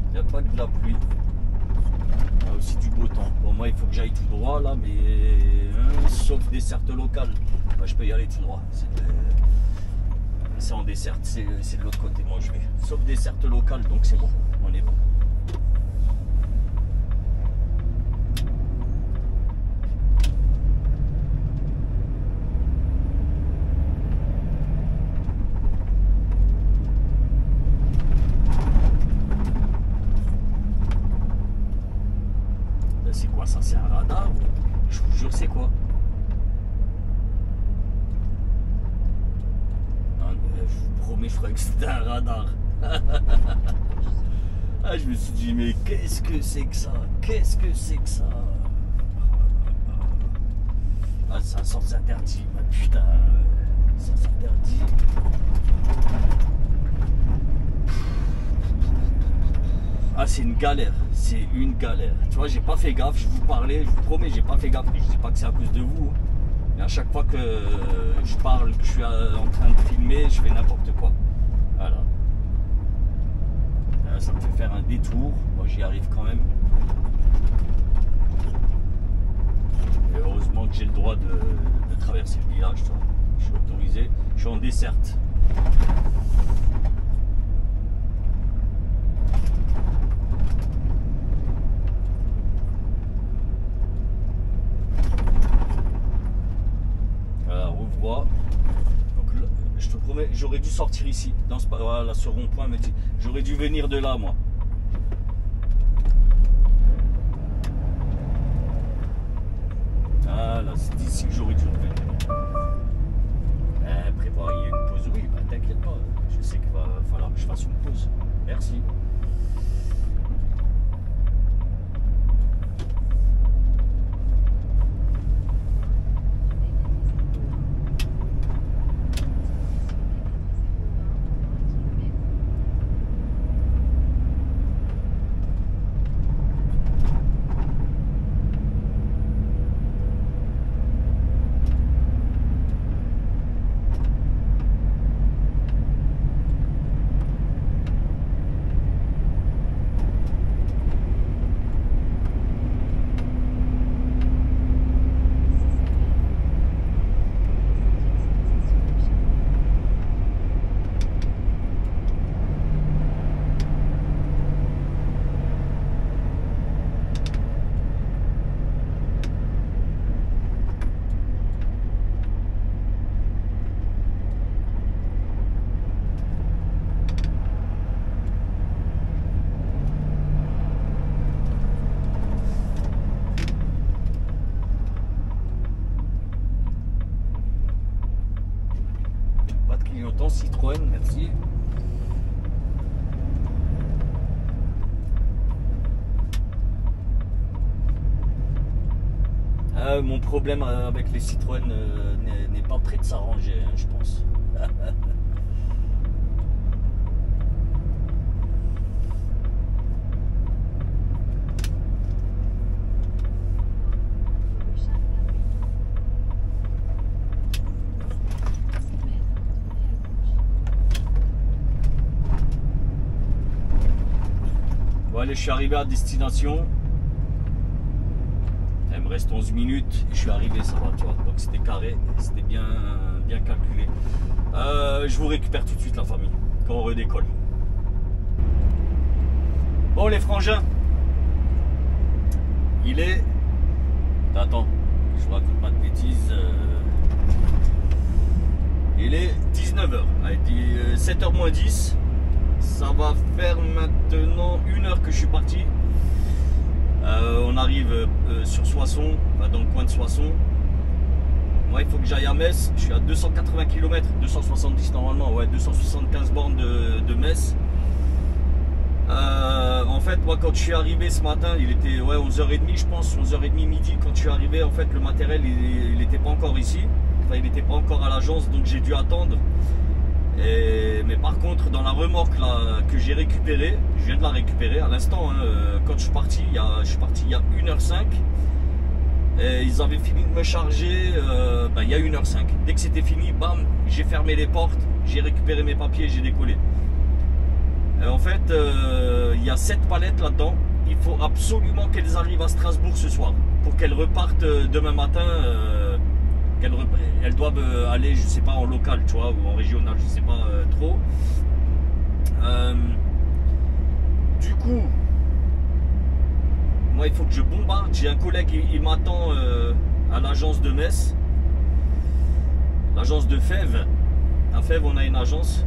Il n'y a pas que de la pluie. Il y a aussi du beau temps. Bon, moi il faut que j'aille tout droit là, mais sauf desserte locale, bah, je peux y aller tout droit. C'est en desserte, c'est de l'autre côté, moi je vais. Sauf desserte locale, donc c'est bon, on est bon. C'est quoi ça? C'est un radar? Je vous jure, c'est quoi? Je vous promets, je croyais que c'était un radar. Ah, je me suis dit, mais qu'est-ce que c'est que ça? Qu'est-ce que c'est que ça? Ah, c'est un sens interdit, ma putain. Sens interdit. Ah, c'est une galère, c'est une galère. Tu vois, j'ai pas fait gaffe, je vous parlais, je vous promets, j'ai pas fait gaffe. Je dis pas que c'est à cause de vous. Mais à chaque fois que je parle, que je suis en train de filmer, je fais n'importe quoi. Voilà. Ça me fait faire un détour. Moi, j'y arrive quand même. Et heureusement que j'ai le droit de traverser le village. Tu vois. Je suis autorisé. Je suis en desserte. Rouvroy. Donc là, je te promets, j'aurais dû sortir ici, dans ce, voilà, ce rond-point, mais j'aurais dû venir de là, moi. Ah là, c'est ici que j'aurais dû revenir. Prévoir, il y a une pause, oui, bah t'inquiète pas, je sais qu'il va falloir que je fasse une pause. Merci. Mon problème avec les Citroën n'est pas prêt de s'arranger, hein, je pense. Bon allez, je suis arrivé à destination. Il me reste 11 minutes et je suis arrivé, ça va, tu vois. Donc c'était carré, c'était bien calculé. Je vous récupère tout de suite la famille, quand on redécolle. Bon les frangins, il est... Attends, je ne raconte pas de bêtises. Il est 19h, 7h moins 10. Ça va faire maintenant 1 heure que je suis parti. On arrive sur Soissons, dans le coin de Soissons. Moi, il faut que j'aille à Metz. Je suis à 280 km, 270 normalement, ouais, 275 bornes de Metz. En fait, moi, quand je suis arrivé ce matin, il était 11h30, je pense, 11h30 midi. Quand je suis arrivé, en fait, le matériel, il n'était pas encore ici. Enfin, il n'était pas encore à l'agence, donc j'ai dû attendre. Mais par contre, dans la remorque là, que j'ai récupérée, je viens de la récupérer à l'instant, hein, quand je suis parti il y a 1h05, et ils avaient fini de me charger il y a 1h05. Dès que c'était fini, bam, j'ai fermé les portes, j'ai récupéré mes papiers et j'ai décollé. Et en fait, il y a 7 palettes là-dedans. Il faut absolument qu'elles arrivent à Strasbourg ce soir pour qu'elles repartent demain matin. Elles doivent aller, je sais pas, en local, tu vois, ou en régional, je sais pas trop. Du coup, moi, il faut que je bombarde. J'ai un collègue, il m'attend à l'agence de Metz, l'agence de Fèves. À Fèves, on a une agence.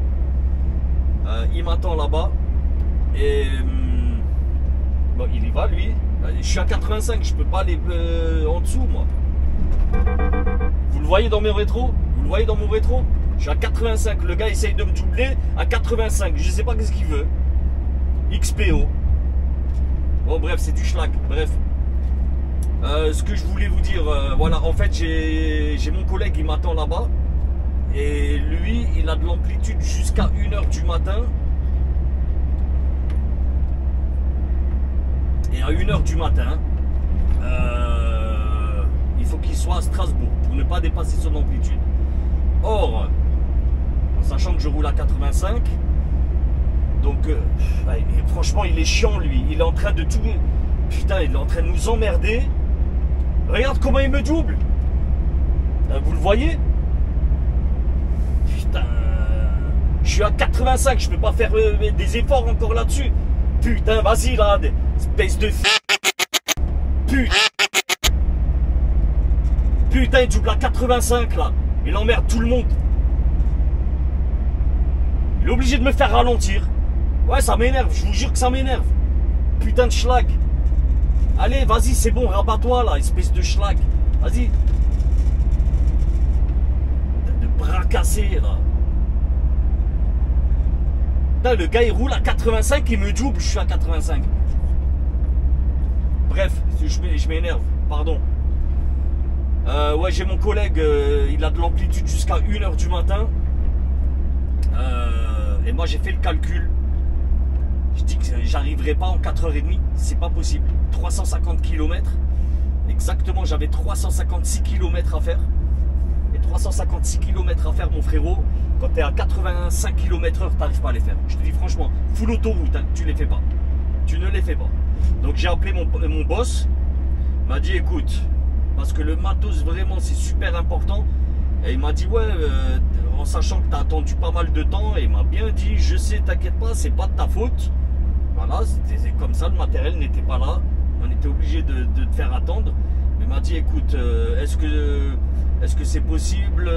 Il m'attend là-bas et bon, il y va, lui. Je suis à 85, je peux pas aller en dessous, moi. Vous le voyez dans mes rétros? Vous le voyez dans mon rétro? Je suis à 85. Le gars essaye de me doubler à 85. Je sais pas qu'est-ce qu'il veut. XPO. Bon, bref, c'est du schlag. Bref. Ce que je voulais vous dire, voilà, en fait, j'ai mon collègue, il m'attend là-bas. Et lui, il a de l'amplitude jusqu'à 1h du matin. Et à 1h du matin, il faut qu'il soit à Strasbourg pour ne pas dépasser son amplitude. Or, en sachant que je roule à 85, donc franchement il est chiant lui, il est en train de tout... Putain, il est en train de nous emmerder. Regarde comment il me double. Vous le voyez? Putain, je suis à 85, je peux pas faire des efforts encore là-dessus. Putain, vas-y là, espèce de... Putain, il double à 85 là. Il emmerde tout le monde. Il est obligé de me faire ralentir. Ouais, ça m'énerve, je vous jure que ça m'énerve. Putain de schlag. Allez, vas-y, c'est bon, rabat-toi là, espèce de schlag. Vas-y. De bras cassés là. Putain, le gars il roule à 85, il me double, je suis à 85. Bref, je m'énerve, pardon. Ouais, j'ai mon collègue, il a de l'amplitude jusqu'à 1h du matin. Et moi j'ai fait le calcul. Je dis que j'arriverai pas en 4h30, c'est pas possible. 350 km. Exactement, j'avais 356 km à faire. Et 356 km à faire, mon frérot, quand tu es à 85 km/h, tu n'arrives pas à les faire. Je te dis franchement, full autoroute, hein, tu les fais pas. Tu ne les fais pas. Donc j'ai appelé mon boss. Il m'a dit écoute, parce que le matos vraiment c'est super important. Et il m'a dit ouais, en sachant que tu as attendu pas mal de temps, et il m'a bien dit je sais, t'inquiète pas, c'est pas de ta faute. Voilà, c'était comme ça, le matériel n'était pas là. On était obligé de te faire attendre. Mais il m'a dit écoute, est-ce que c'est possible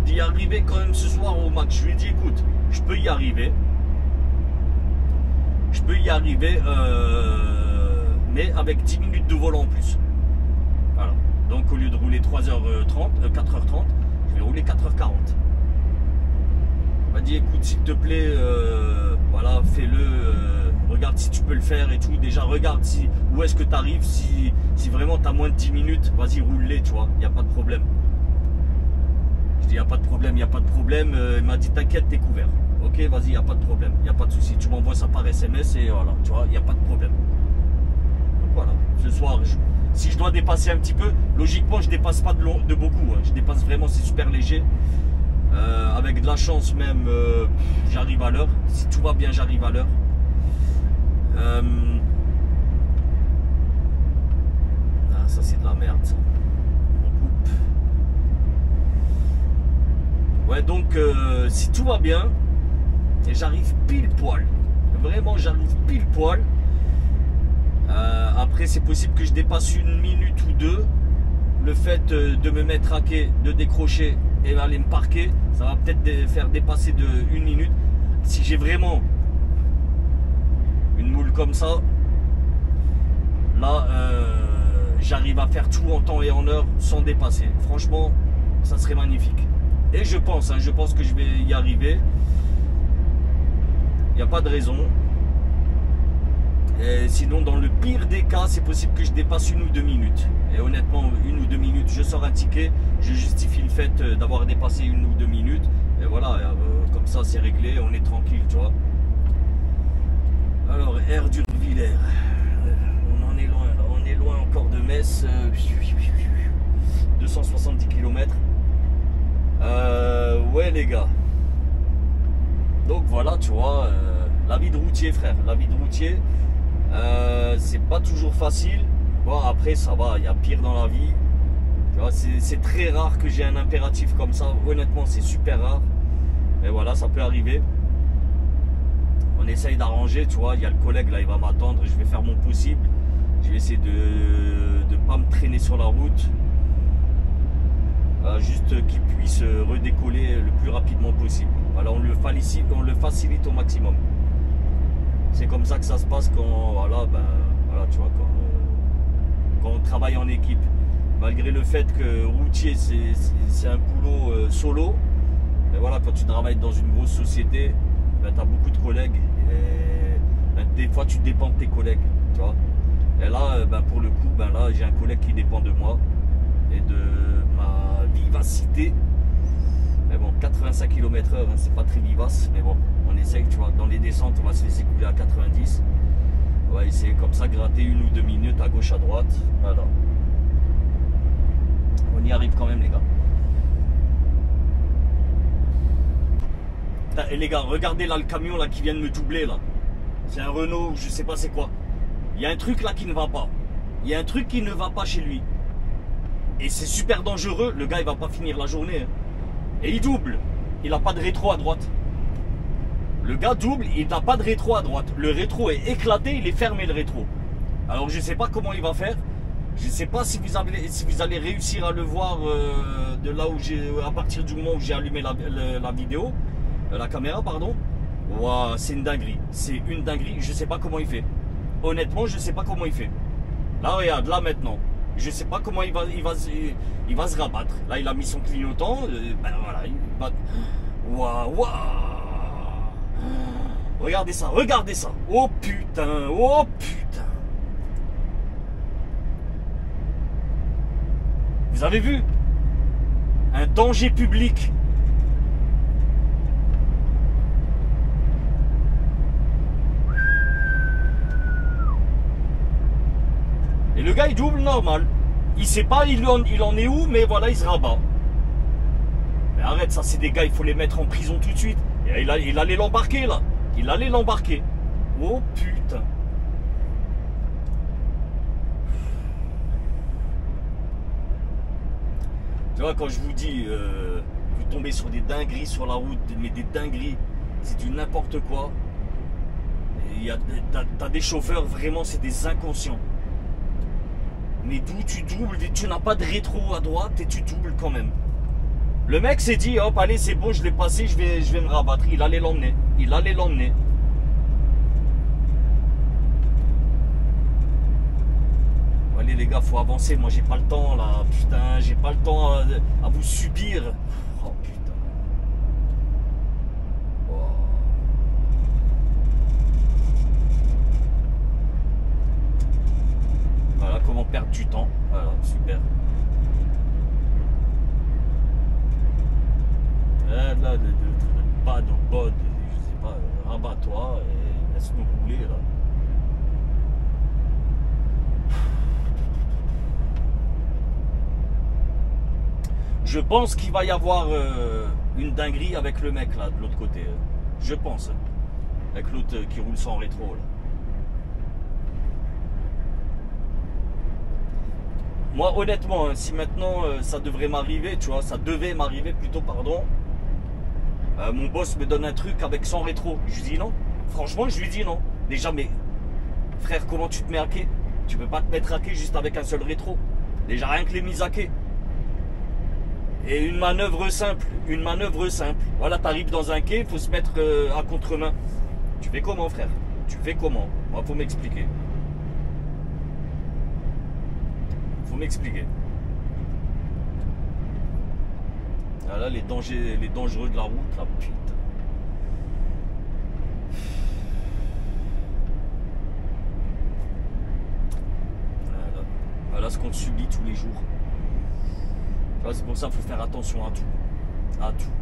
d'y arriver quand même ce soir au max? Je lui ai dit écoute, je peux y arriver. Je peux y arriver, mais avec 10 minutes de vol en plus. Voilà. Donc au lieu de rouler 3h30, 4h30, je vais rouler 4h40. Il m'a dit écoute s'il te plaît, voilà, fais-le, regarde si tu peux le faire et tout. Déjà, regarde où est-ce que tu arrives. Si vraiment tu as moins de 10 minutes, vas-y, roule-les, tu vois. Il n'y a pas de problème. Je dis, il n'y a pas de problème, il n'y a pas de problème. Il m'a dit, t'inquiète, t'es couvert. Ok, vas-y, il n'y a pas de problème. Il n'y a pas de souci. Tu m'envoies ça par SMS et voilà, tu vois, il n'y a pas de problème. Donc voilà, ce soir, si je dois dépasser un petit peu, logiquement, je dépasse pas de beaucoup. Hein. Je dépasse vraiment, c'est super léger. Avec de la chance même, j'arrive à l'heure. Si tout va bien, j'arrive à l'heure. Ah, ça c'est de la merde ça. On coupe. Ouais, donc si tout va bien, et j'arrive pile poil. Vraiment, j'arrive pile poil. Après, c'est possible que je dépasse une minute ou deux. Le fait de me mettre à quai, de décrocher et d'aller me parquer, ça va peut-être faire dépasser de une minute. Si j'ai vraiment une moule comme ça, là, j'arrive à faire tout en temps et en heure sans dépasser. Franchement, ça serait magnifique. Et je pense que je vais y arriver. Il n'y a pas de raison. Et sinon, dans le pire des cas, c'est possible que je dépasse 1 ou 2 minutes. Et honnêtement, 1 ou 2 minutes, je sors un ticket, je justifie le fait d'avoir dépassé 1 ou 2 minutes. Et voilà, comme ça, c'est réglé, on est tranquille, tu vois. Alors, Air d'Urvillers. On en est loin, là. On est loin encore de Metz. 270 km. Ouais, les gars. Donc voilà, tu vois, la vie de routier, frère. La vie de routier. C'est pas toujours facile. Bon, après ça va, il y a pire dans la vie. C'est très rare que j'ai un impératif comme ça. Honnêtement, c'est super rare. Mais voilà, ça peut arriver. On essaye d'arranger, tu vois. Il y a le collègue là, il va m'attendre. Je vais faire mon possible. Je vais essayer de pas me traîner sur la route. Juste qu'il puisse redécoller le plus rapidement possible. Voilà, on le facilite au maximum. C'est comme ça que ça se passe quand, voilà, tu vois, quand on travaille en équipe. Malgré le fait que routier, c'est un boulot solo. Mais voilà, quand tu travailles dans une grosse société, tu as beaucoup de collègues. Et des fois, tu dépends de tes collègues. Tu vois. Et là, pour le coup, là, j'ai un collègue qui dépend de moi et de ma vivacité. Mais bon, 85 km/h, hein, c'est pas très vivace. Mais bon, on essaye, tu vois. Dans les descentes, on va se laisser couler à 90. On va essayer comme ça, gratter 1 ou 2 minutes à gauche, à droite. Voilà. On y arrive quand même, les gars. Et les gars, regardez là le camion là qui vient de me doubler là. C'est un Renault, je sais pas c'est quoi. Il y a un truc là qui ne va pas. Il y a un truc qui ne va pas chez lui. Et c'est super dangereux. Le gars, il va pas finir la journée. Hein. Et il double. Il n'a pas de rétro à droite. Le gars double, il n'a pas de rétro à droite. Le rétro est éclaté, il est fermé le rétro. Alors je ne sais pas comment il va faire. Je ne sais pas si vous allez réussir à le voir de là où à partir du moment où j'ai allumé la vidéo, la caméra, pardon. Wow, c'est une dinguerie. C'est une dinguerie. Je ne sais pas comment il fait. Honnêtement, je ne sais pas comment il fait. Là, regarde, là maintenant. Je ne sais pas comment il va se rabattre. Là, il a mis son clignotant. Voilà, il va... Waouh, waouh. Regardez ça, regardez ça. Oh putain, oh putain. Vous avez vu? Un danger public. Et le gars, il double normal. Il sait pas, il en est où, mais voilà, il se rabat. Mais arrête, ça, c'est des gars, il faut les mettre en prison tout de suite. Et il allait l'embarquer, là. Il allait l'embarquer. Oh, putain. Tu vois, quand je vous dis, vous tombez sur des dingueries sur la route, mais des dingueries, c'est du n'importe quoi. T'as des chauffeurs, vraiment, c'est des inconscients. Mais d'où tu doubles, tu n'as pas de rétro à droite et tu doubles quand même. Le mec s'est dit, hop, allez, c'est bon, je l'ai passé, je vais me rabattre. Il allait l'emmener. Il allait l'emmener. Allez les gars, faut avancer. Moi, j'ai pas le temps là. Putain, j'ai pas le temps à vous subir. Oh putain. Oh. chamboulé là. Je pense qu'il va y avoir une dinguerie avec le mec là de l'autre côté. Je pense. Avec l'autre qui roule sans rétro là. Moi honnêtement, hein, si maintenant ça devrait m'arriver, tu vois, ça devait m'arriver plutôt, pardon. Mon boss me donne un truc avec sans rétro. Je lui dis non. Franchement, je lui dis non. Déjà, mais frère, comment tu te mets à quai? Tu peux pas te mettre à quai juste avec un seul rétro. Déjà, rien que les mises à quai. Et une manœuvre simple. Une manœuvre simple. Voilà, t'arrives dans un quai, il faut se mettre à contre-main. Tu fais comment, frère? Tu fais comment? Moi, faut m'expliquer. Faut m'expliquer. Ah là, les dangereux de la route, là, putain. Voilà ce qu'on subit tous les jours. C'est pour ça qu'il faut faire attention à tout. À tout.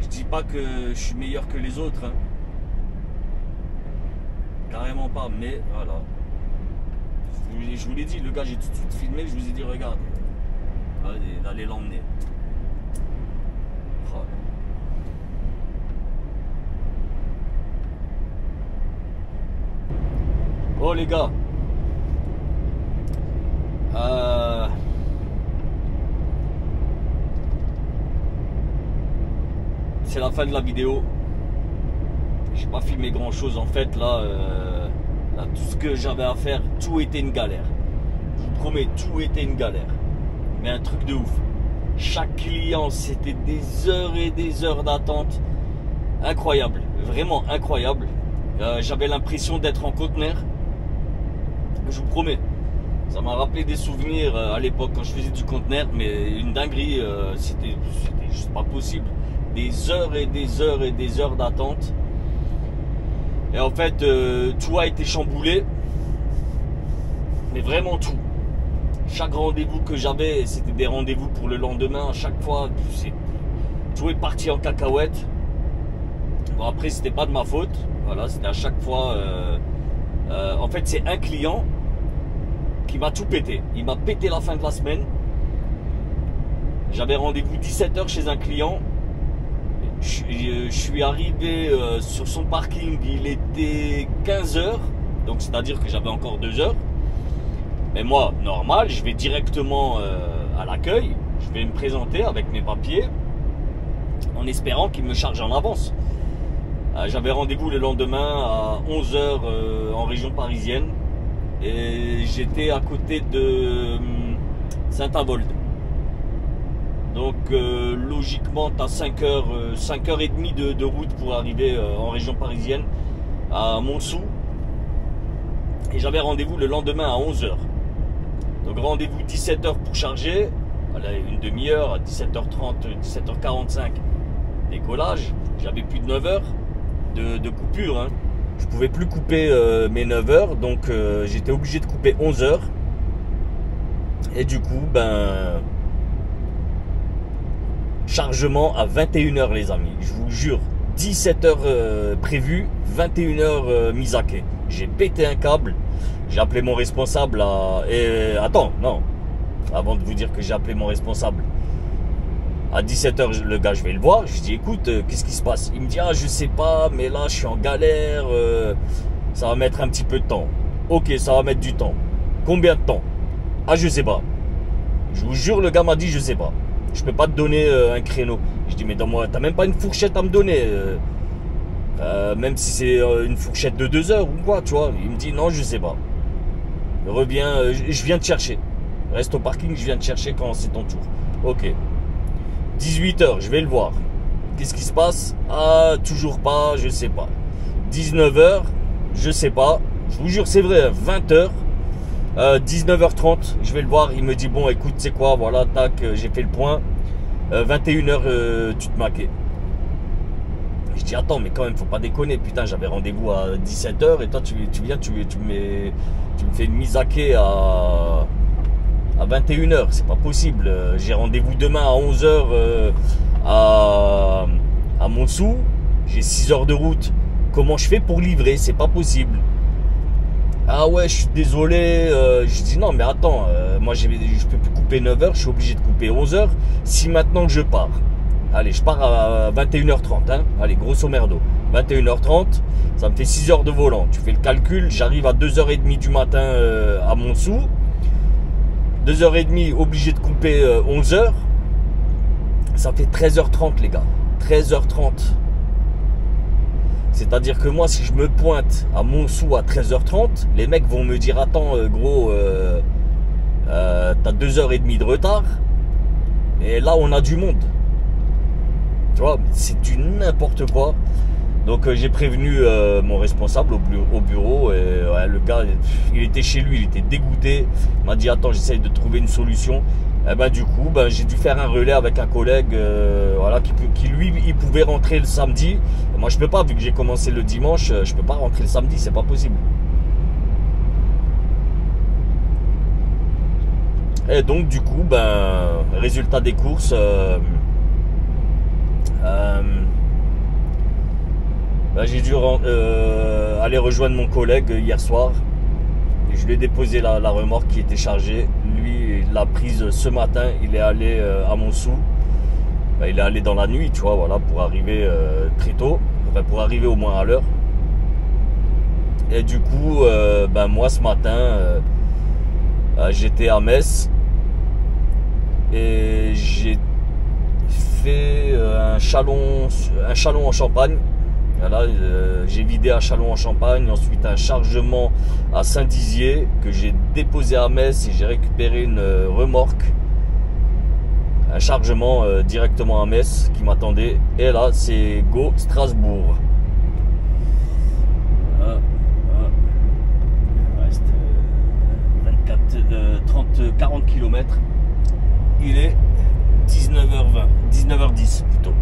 Je dis pas que je suis meilleur que les autres. Hein. Carrément pas, mais voilà. Je vous l'ai dit, le gars, j'ai tout de suite filmé, je vous ai dit, regarde. Allez l'emmener. Oh les gars, c'est la fin de la vidéo. J'ai pas filmé grand chose en fait là, tout ce que j'avais à faire, tout était une galère. Je vous promets, tout était une galère. Mais un truc de ouf. Chaque client, c'était des heures et des heures d'attente. Incroyable, vraiment incroyable. J'avais l'impression d'être en conteneur. Je vous promets, ça m'a rappelé des souvenirs à l'époque quand je faisais du conteneur, mais une dinguerie, c'était juste pas possible. Des heures et des heures et des heures d'attente. Et en fait, tout a été chamboulé, mais vraiment tout. Chaque rendez-vous que j'avais, c'était des rendez-vous pour le lendemain. À chaque fois, tout est parti en cacahuète. Bon, après, c'était pas de ma faute. Voilà, c'était à chaque fois. En fait, c'est un client qui m'a tout pété. Il m'a pété la fin de la semaine. J'avais rendez-vous 17 h chez un client. Je suis arrivé sur son parking, il était 15 h. Donc, c'est-à-dire que j'avais encore 2 heures. Mais moi, normal, je vais directement à l'accueil. Je vais me présenter avec mes papiers en espérant qu'il me charge en avance. J'avais rendez-vous le lendemain à 11 h en région parisienne et j'étais à côté de Saint-Avold. Donc logiquement, tu as 5h30 de route pour arriver en région parisienne à Montsou. Et j'avais rendez-vous le lendemain à 11 h. Donc rendez-vous 17 h pour charger. Voilà, une demi-heure à 17h30, 17h45 décollage. J'avais plus de 9 h de coupure, hein. Je pouvais plus couper mes 9 h, donc j'étais obligé de couper 11 h. Et du coup, ben, chargement à 21 h les amis. Je vous jure, 17 h prévu, 21 h mise à quai. J'ai pété un câble. J'ai appelé mon responsable et attends, non. Avant de vous dire que j'ai appelé mon responsable. À 17 h, le gars, je vais le voir. Je dis, écoute, qu'est-ce qui se passe? Il me dit, ah, je sais pas, mais là, je suis en galère. Ça va mettre un petit peu de temps. Ok, ça va mettre du temps. Combien de temps? Ah, je sais pas. Je vous jure, le gars m'a dit, je sais pas. Je peux pas te donner un créneau. Je dis, mais donne-moi, t'as même pas une fourchette à me donner. Même si c'est une fourchette de 2 heures ou quoi, tu vois. Il me dit, non, je sais pas. Reviens, je viens te chercher. Reste au parking, je viens te chercher quand c'est ton tour. Ok. 18 h, je vais le voir. Qu'est-ce qui se passe? Ah, toujours pas, je sais pas. 19 h, je sais pas. Je vous jure, c'est vrai, 20 h. 19h30, je vais le voir. Il me dit, bon, écoute, c'est quoi? Voilà, tac, j'ai fait le point. 21 h, tu te maquais. Je dis, attends, mais quand même, faut pas déconner. Putain, j'avais rendez-vous à 17 h et toi, tu viens, tu me fais une mise à quai à 21 h. C'est pas possible. J'ai rendez-vous demain à 11 h Montsou, j'ai 6 heures de route. Comment je fais pour livrer? C'est pas possible. Ah ouais, je suis désolé. Je dis non, mais attends, moi je peux plus couper 9 heures, je suis obligé de couper 11 heures. Si maintenant que je pars, allez, je pars à 21h30, hein. Allez, grosso merdo, 21h30, ça me fait 6 heures de volant. Tu fais le calcul, j'arrive à 2h30 du matin à Montsou. 2h30, obligé de couper 11 heures. Ça fait 13h30, les gars. 13h30. C'est-à-dire que moi, si je me pointe à Montsou à 13h30, les mecs vont me dire, attends, gros, t'as 2h30 de retard. Et là, on a du monde. Tu vois, c'est du n'importe quoi. Donc, j'ai prévenu mon responsable au bureau. Et ouais, le gars, il était chez lui, il était dégoûté. Il m'a dit, attends, j'essaye de trouver une solution. Et ben, du coup, j'ai dû faire un relais avec un collègue voilà, qui lui, il pouvait rentrer le samedi. Et moi, je peux pas, vu que j'ai commencé le dimanche, je peux pas rentrer le samedi, c'est pas possible. Et donc, du coup, résultat des courses, j'ai dû aller rejoindre mon collègue hier soir. Et je lui ai déposé la remorque qui était chargée. Lui, il l'a prise ce matin. Il est allé à Montsou. Il est allé dans la nuit, tu vois, voilà, pour arriver très tôt. Enfin, pour arriver au moins à l'heure. Et du coup, moi, ce matin, j'étais à Metz. Et j'ai fait un chalon en Champagne. Voilà, j'ai vidé à Châlons-en-Champagne, ensuite un chargement à Saint-Dizier que j'ai déposé à Metz et j'ai récupéré une remorque, un chargement directement à Metz qui m'attendait. Et là, c'est go Strasbourg. Il reste 40 km. Il est 19h10 plutôt.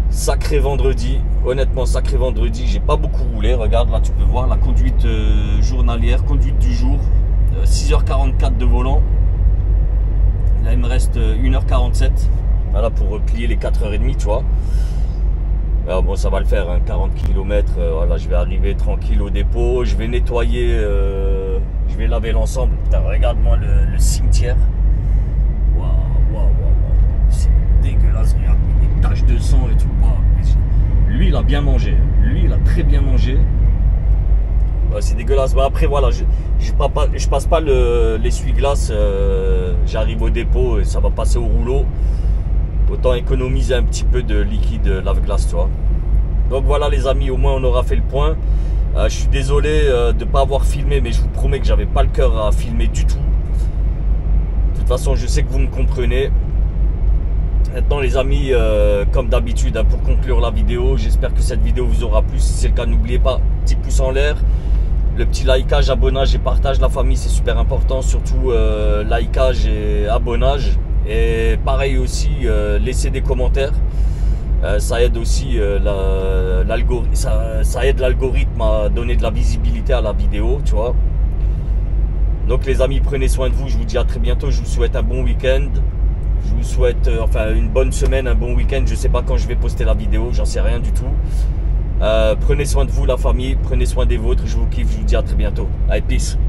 Sacré vendredi, honnêtement sacré vendredi, j'ai pas beaucoup roulé. Regarde là, tu peux voir la conduite journalière, conduite du jour, 6h44 de volant. Là il me reste 1h47, voilà, pour replier les 4h30, tu vois. Alors, bon, ça va le faire, hein, 40 km, voilà, je vais arriver tranquille au dépôt, je vais nettoyer, je vais laver l'ensemble. Putain, regarde-moi le cimetière. Waouh, c'est dégueulasse, regarde, des taches de sang et tout. Wow. Lui, il a bien mangé, lui, il a très bien mangé. Ouais, c'est dégueulasse. Après, voilà, je passe pas l'essuie-glace, j'arrive au dépôt et ça va passer au rouleau. Autant économiser un petit peu de liquide lave-glace, tu vois. Donc voilà les amis, au moins on aura fait le point. Je suis désolé de ne pas avoir filmé, mais je vous promets que j'avais pas le cœur à filmer du tout. De toute façon, je sais que vous me comprenez. Maintenant les amis, comme d'habitude, hein, pour conclure la vidéo, j'espère que cette vidéo vous aura plu. Si c'est le cas, n'oubliez pas, petit pouce en l'air, le petit likeage, abonnage et partage. La famille, c'est super important, surtout likeage et abonnage. Et pareil aussi, laissez des commentaires. Ça aide aussi ça aide l'algorithme à donner de la visibilité à la vidéo, tu vois. Donc les amis, prenez soin de vous. Je vous dis à très bientôt. Je vous souhaite un bon week-end. Je vous souhaite enfin une bonne semaine, un bon week-end. Je sais pas quand je vais poster la vidéo, j'en sais rien du tout. Prenez soin de vous la famille, prenez soin des vôtres. Je vous kiffe. Je vous dis à très bientôt. Allez, peace.